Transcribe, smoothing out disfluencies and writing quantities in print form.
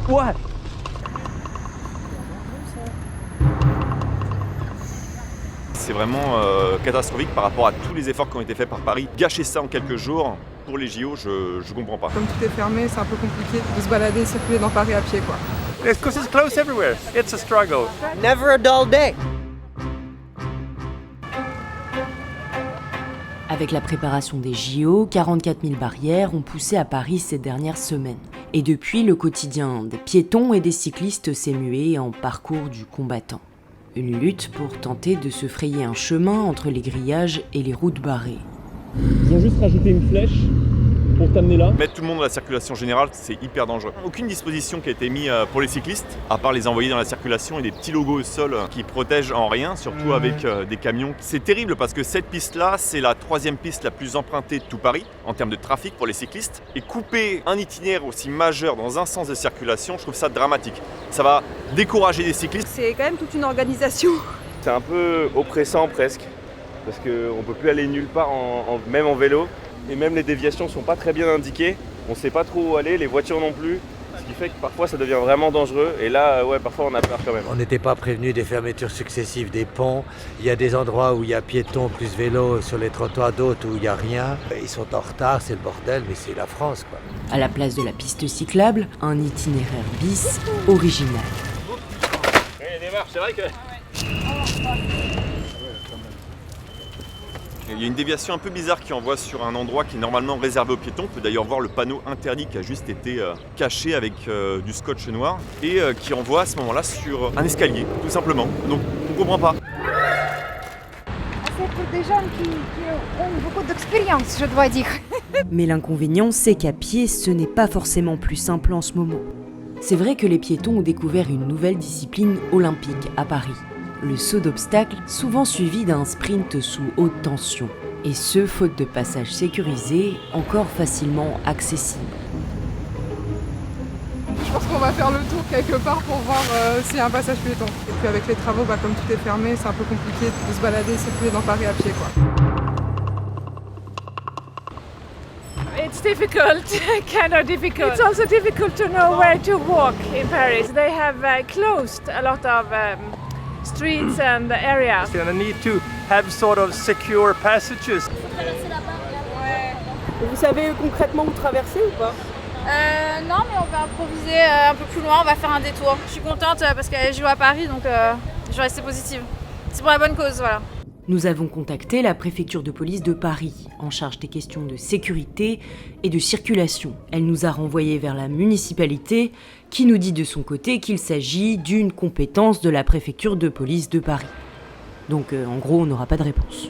What? C'est vraiment catastrophique par rapport à tous les efforts qui ont été faits par Paris. Gâcher ça en quelques jours pour les JO, je comprends pas. Comme tout est fermé, c'est un peu compliqué de se balader et circuler dans Paris à pied, quoi. Because it's closed everywhere. It's a struggle. Never a dull day. Avec la préparation des JO, 44 000 barrières ont poussé à Paris ces dernières semaines. Et depuis, le quotidien des piétons et des cyclistes s'est mué en parcours du combattant. Une lutte pour tenter de se frayer un chemin entre les grillages et les routes barrées. Ils ont juste rajouté une flèche pour t'amener là. Mettre tout le monde dans la circulation générale, c'est hyper dangereux. Aucune disposition qui a été mise pour les cyclistes, à part les envoyer dans la circulation et des petits logos au sol qui protègent en rien, surtout avec des camions. C'est terrible parce que cette piste-là, c'est la 3e piste la plus empruntée de tout Paris en termes de trafic pour les cyclistes. Et couper un itinéraire aussi majeur dans un sens de circulation, je trouve ça dramatique. Ça va décourager les cyclistes. C'est quand même toute une organisation. C'est un peu oppressant presque, parce qu'on ne peut plus aller nulle part, même en vélo. Et même les déviations sont pas très bien indiquées, on sait pas trop où aller, les voitures non plus, ce qui fait que parfois ça devient vraiment dangereux et là ouais parfois on a peur quand même. On n'était pas prévenu des fermetures successives des ponts. Il y a des endroits où il y a piétons plus vélos sur les trottoirs, d'autres où il n'y a rien. Ils sont en retard, c'est le bordel, mais c'est la France quoi. À la place de la piste cyclable, un itinéraire bis original. Il y a des marches, c'est vrai que... Il y a une déviation un peu bizarre qui envoie sur un endroit qui est normalement réservé aux piétons. On peut d'ailleurs voir le panneau interdit qui a juste été caché avec du scotch noir et qui envoie à ce moment-là sur un escalier, tout simplement. Donc on ne comprend pas. C'est pour des gens qui ont beaucoup d'expérience, je dois dire. Mais l'inconvénient, c'est qu'à pied, ce n'est pas forcément plus simple en ce moment. C'est vrai que les piétons ont découvert une nouvelle discipline olympique à Paris. Le saut d'obstacle, souvent suivi d'un sprint sous haute tension. Et ce, faute de passage sécurisé, encore facilement accessible. Je pense qu'on va faire le tour quelque part pour voir s'il y a un passage piéton. Et puis avec les travaux, comme tout est fermé, c'est un peu compliqué de se balader et circuler dans Paris à pied, quoi. It's difficult, kind of difficult. It's also difficult to know where to walk in Paris. They have closed a lot of streets and areas. You're gonna need to have sort of secure passages. Vous savez concrètement où traverser ou pas? Non, mais on va improviser un peu plus loin, on va faire un détour. Je suis contente parce qu'elle joue à Paris, donc je vais rester positive. C'est pour la bonne cause, voilà. Nous avons contacté la préfecture de police de Paris, en charge des questions de sécurité et de circulation. Elle nous a renvoyés vers la municipalité, qui nous dit de son côté qu'il s'agit d'une compétence de la préfecture de police de Paris. Donc en gros, on n'aura pas de réponse.